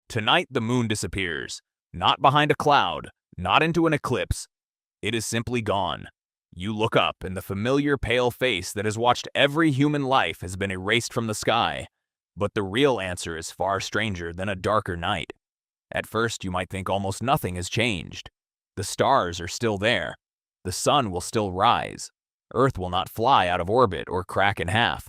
Tonight the moon disappears, not behind a cloud, not into an eclipse. It is simply gone. You look up, and the familiar pale face that has watched every human life has been erased from the sky. But the real answer is far stranger than a darker night. At first, you might think almost nothing has changed. The stars are still there. The sun will still rise. Earth will not fly out of orbit or crack in half.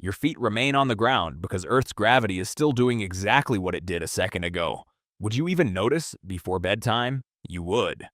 Your feet remain on the ground because Earth's gravity is still doing exactly what it did a second ago. Would you even notice before bedtime? You would.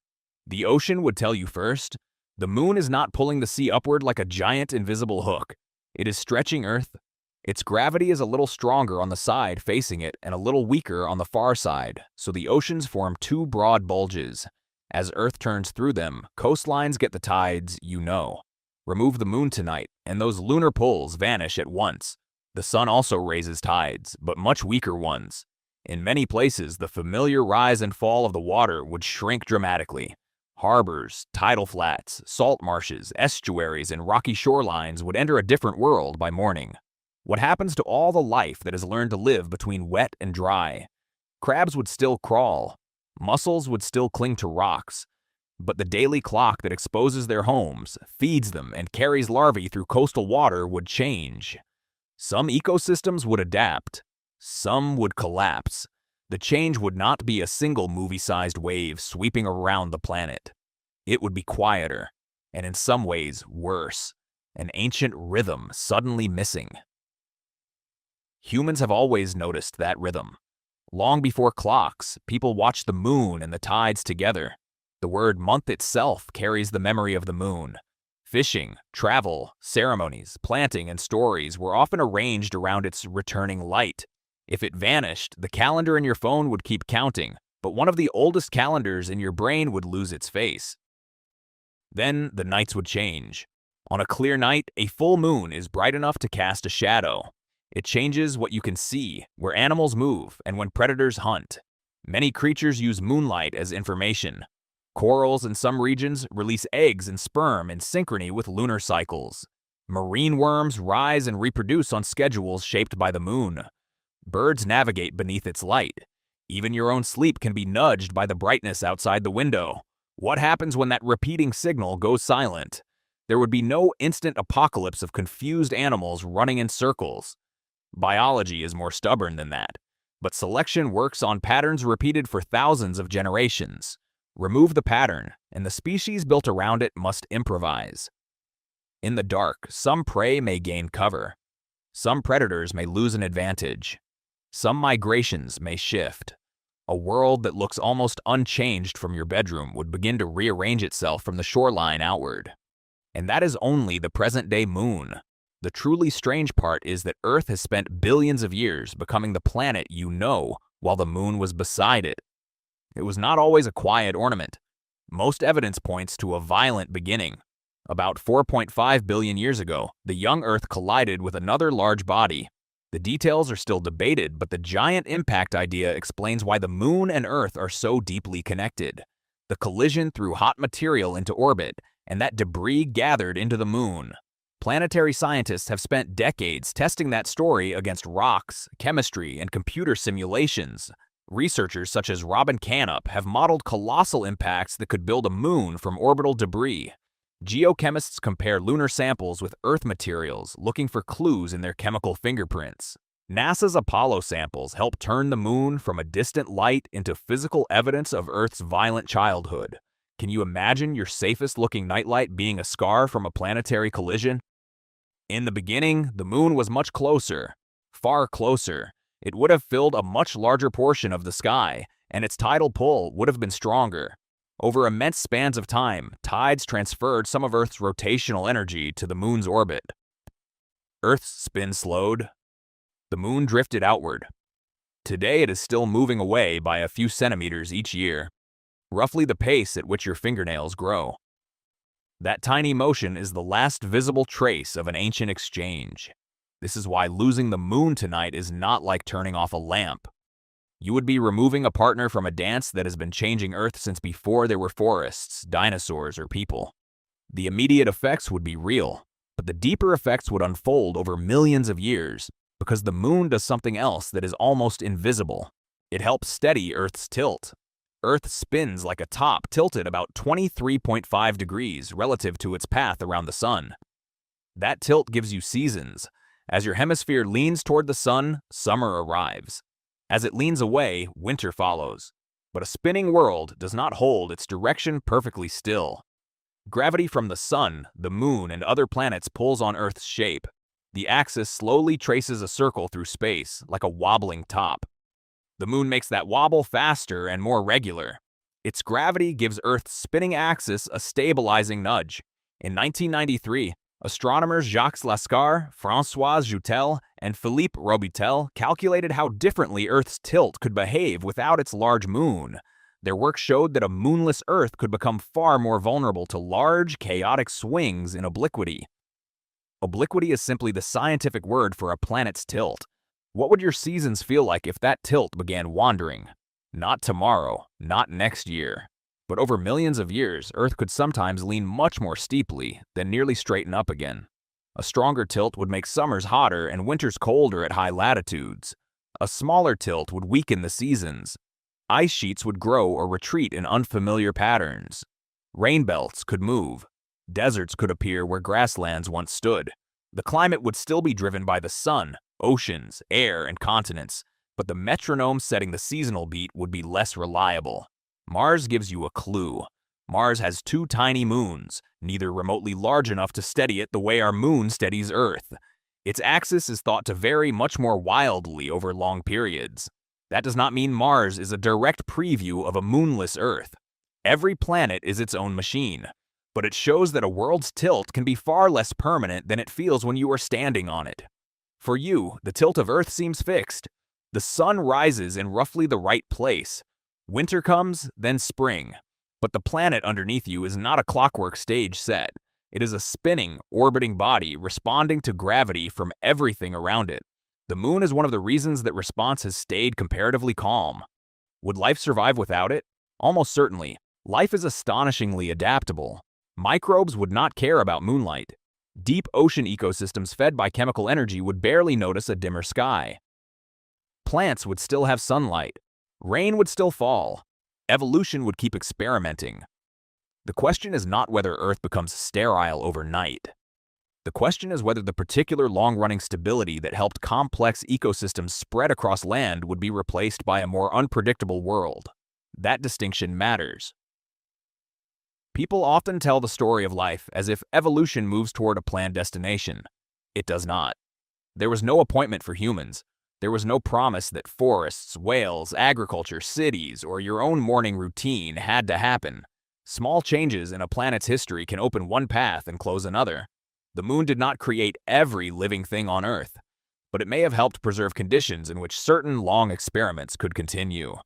The ocean would tell you first. The moon is not pulling the sea upward like a giant invisible hook. It is stretching Earth. Its gravity is a little stronger on the side facing it and a little weaker on the far side, so the oceans form two broad bulges. As Earth turns through them, coastlines get the tides you know. Remove the moon tonight, and those lunar pulls vanish at once. The sun also raises tides, but much weaker ones. In many places, the familiar rise and fall of the water would shrink dramatically. Harbors, tidal flats, salt marshes, estuaries, and rocky shorelines would enter a different world by morning. What happens to all the life that has learned to live between wet and dry? Crabs would still crawl. Mussels would still cling to rocks. But the daily clock that exposes their homes, feeds them, and carries larvae through coastal water would change. Some ecosystems would adapt. Some would collapse. The change would not be a single movie-sized wave sweeping around the planet. It would be quieter, and in some ways worse, an ancient rhythm suddenly missing. Humans have always noticed that rhythm. Long before clocks, people watched the moon and the tides together. The word month itself carries the memory of the moon. Fishing, travel, ceremonies, planting, and stories were often arranged around its returning light. If it vanished, the calendar in your phone would keep counting, but one of the oldest calendars in your brain would lose its face. Then the nights would change. On a clear night, a full moon is bright enough to cast a shadow. It changes what you can see, where animals move, and when predators hunt. Many creatures use moonlight as information. Corals in some regions release eggs and sperm in synchrony with lunar cycles. Marine worms rise and reproduce on schedules shaped by the moon. Birds navigate beneath its light. Even your own sleep can be nudged by the brightness outside the window. What happens when that repeating signal goes silent? There would be no instant apocalypse of confused animals running in circles. Biology is more stubborn than that, but selection works on patterns repeated for thousands of generations. Remove the pattern, and the species built around it must improvise. In the dark, some prey may gain cover. Some predators may lose an advantage. Some migrations may shift. A world that looks almost unchanged from your bedroom would begin to rearrange itself from the shoreline outward. And that is only the present-day moon. The truly strange part is that Earth has spent billions of years becoming the planet you know, while the moon was beside it. It was not always a quiet ornament. Most evidence points to a violent beginning. About 4.5 billion years ago, the young Earth collided with another large body. The details are still debated, but the giant impact idea explains why the moon and Earth are so deeply connected. The collision threw hot material into orbit, and that debris gathered into the moon. Planetary scientists have spent decades testing that story against rocks, chemistry, and computer simulations. Researchers such as Robin Canup have modeled colossal impacts that could build a moon from orbital debris. Geochemists compare lunar samples with Earth materials, looking for clues in their chemical fingerprints. NASA's Apollo samples help turn the moon from a distant light into physical evidence of Earth's violent childhood. Can you imagine your safest-looking nightlight being a scar from a planetary collision? In the beginning, the moon was much closer, far closer. It would have filled a much larger portion of the sky, and its tidal pull would have been stronger. Over immense spans of time, tides transferred some of Earth's rotational energy to the moon's orbit. Earth's spin slowed. The moon drifted outward. Today it is still moving away by a few centimeters each year, roughly the pace at which your fingernails grow. That tiny motion is the last visible trace of an ancient exchange. This is why losing the moon tonight is not like turning off a lamp. You would be removing a partner from a dance that has been changing Earth since before there were forests, dinosaurs, or people. The immediate effects would be real, but the deeper effects would unfold over millions of years because the moon does something else that is almost invisible. It helps steady Earth's tilt. Earth spins like a top tilted about 23.5 degrees relative to its path around the sun. That tilt gives you seasons. As your hemisphere leans toward the sun, summer arrives. As it leans away, winter follows. But a spinning world does not hold its direction perfectly still. Gravity from the sun, the moon, and other planets pulls on Earth's shape. The axis slowly traces a circle through space, like a wobbling top. The moon makes that wobble faster and more regular. Its gravity gives Earth's spinning axis a stabilizing nudge. In 1993, astronomers Jacques Lascar, François Joutel, and Philippe Robitel calculated how differently Earth's tilt could behave without its large moon. Their work showed that a moonless Earth could become far more vulnerable to large, chaotic swings in obliquity. Obliquity is simply the scientific word for a planet's tilt. What would your seasons feel like if that tilt began wandering? Not tomorrow, not next year. But over millions of years, Earth could sometimes lean much more steeply, then nearly straighten up again. A stronger tilt would make summers hotter and winters colder at high latitudes. A smaller tilt would weaken the seasons. Ice sheets would grow or retreat in unfamiliar patterns. Rain belts could move. Deserts could appear where grasslands once stood. The climate would still be driven by the sun, oceans, air, and continents, but the metronome setting the seasonal beat would be less reliable. Mars gives you a clue. Mars has 2 tiny moons, neither remotely large enough to steady it the way our moon steadies Earth. Its axis is thought to vary much more wildly over long periods. That does not mean Mars is a direct preview of a moonless Earth. Every planet is its own machine, but it shows that a world's tilt can be far less permanent than it feels when you are standing on it. For you, the tilt of Earth seems fixed. The sun rises in roughly the right place. Winter comes, then spring. But the planet underneath you is not a clockwork stage set. It is a spinning, orbiting body responding to gravity from everything around it. The moon is one of the reasons that response has stayed comparatively calm. Would life survive without it? Almost certainly. Life is astonishingly adaptable. Microbes would not care about moonlight. Deep ocean ecosystems fed by chemical energy would barely notice a dimmer sky. Plants would still have sunlight. Rain would still fall. Evolution would keep experimenting. The question is not whether Earth becomes sterile overnight. The question is whether the particular long-running stability that helped complex ecosystems spread across land would be replaced by a more unpredictable world. That distinction matters. People often tell the story of life as if evolution moves toward a planned destination. It does not. There was no appointment for humans. There was no promise that forests, whales, agriculture, cities, or your own morning routine had to happen. Small changes in a planet's history can open one path and close another. The moon did not create every living thing on Earth, but it may have helped preserve conditions in which certain long experiments could continue.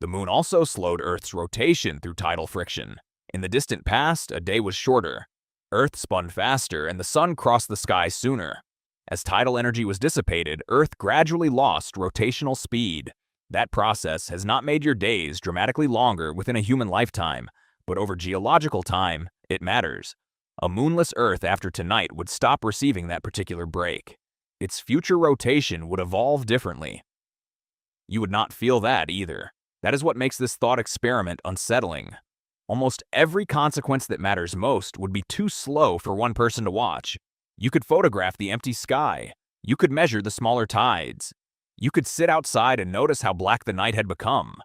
The moon also slowed Earth's rotation through tidal friction. In the distant past, a day was shorter. Earth spun faster and the sun crossed the sky sooner. As tidal energy was dissipated, Earth gradually lost rotational speed. That process has not made your days dramatically longer within a human lifetime, but over geological time, it matters. A moonless Earth after tonight would stop receiving that particular break. Its future rotation would evolve differently. You would not feel that either. That is what makes this thought experiment unsettling. Almost every consequence that matters most would be too slow for one person to watch. You could photograph the empty sky. You could measure the smaller tides. You could sit outside and notice how black the night had become.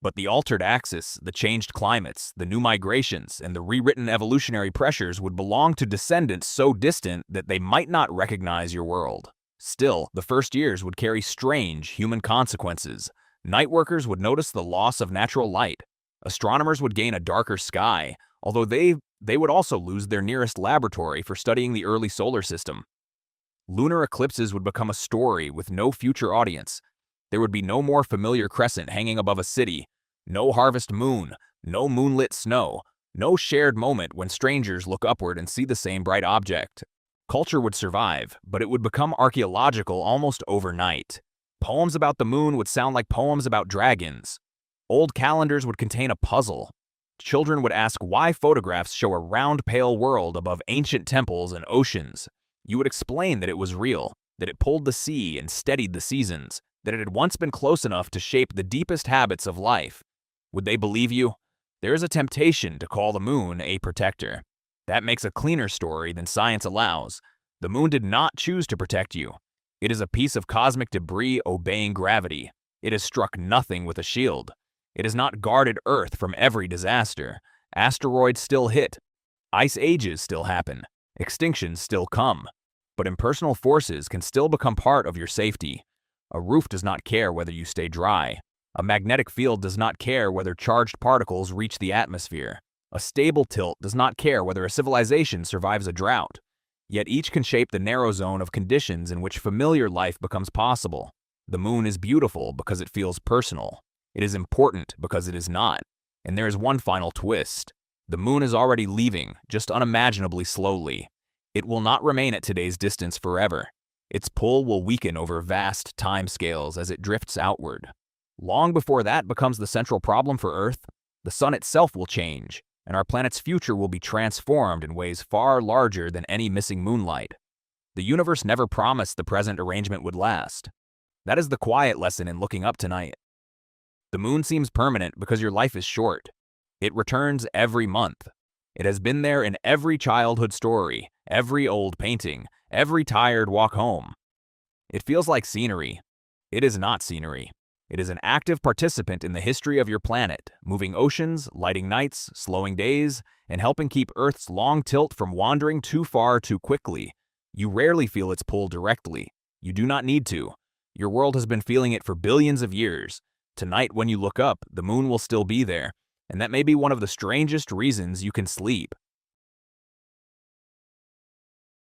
But the altered axis, the changed climates, the new migrations, and the rewritten evolutionary pressures would belong to descendants so distant that they might not recognize your world. Still, the first years would carry strange human consequences. Night workers would notice the loss of natural light. Astronomers would gain a darker sky, although they would also lose their nearest laboratory for studying the early solar system. Lunar eclipses would become a story with no future audience. There would be no more familiar crescent hanging above a city, no harvest moon, no moonlit snow, no shared moment when strangers look upward and see the same bright object. Culture would survive, but it would become archaeological almost overnight. Poems about the moon would sound like poems about dragons. Old calendars would contain a puzzle. Children would ask why photographs show a round, pale world above ancient temples and oceans. You would explain that it was real, that it pulled the sea and steadied the seasons, that it had once been close enough to shape the deepest habits of life. Would they believe you? There is a temptation to call the moon a protector. That makes a cleaner story than science allows. The moon did not choose to protect you. It is a piece of cosmic debris obeying gravity. It has struck nothing with a shield. It has not guarded Earth from every disaster. Asteroids still hit. Ice ages still happen. Extinctions still come. But impersonal forces can still become part of your safety. A roof does not care whether you stay dry. A magnetic field does not care whether charged particles reach the atmosphere. A stable tilt does not care whether a civilization survives a drought. Yet each can shape the narrow zone of conditions in which familiar life becomes possible. The moon is beautiful because it feels personal. It is important because it is not. And there is one final twist. The moon is already leaving, just unimaginably slowly. It will not remain at today's distance forever. Its pull will weaken over vast timescales as it drifts outward. Long before that becomes the central problem for Earth, the sun itself will change, and our planet's future will be transformed in ways far larger than any missing moonlight. The universe never promised the present arrangement would last. That is the quiet lesson in looking up tonight. The moon seems permanent because your life is short. It returns every month. It has been there in every childhood story, every old painting, every tired walk home. It feels like scenery. It is not scenery. It is an active participant in the history of your planet, moving oceans, lighting nights, slowing days, and helping keep Earth's long tilt from wandering too far too quickly. You rarely feel its pull directly. You do not need to. Your world has been feeling it for billions of years. Tonight, when you look up, the moon will still be there, and that may be one of the strangest reasons you can sleep.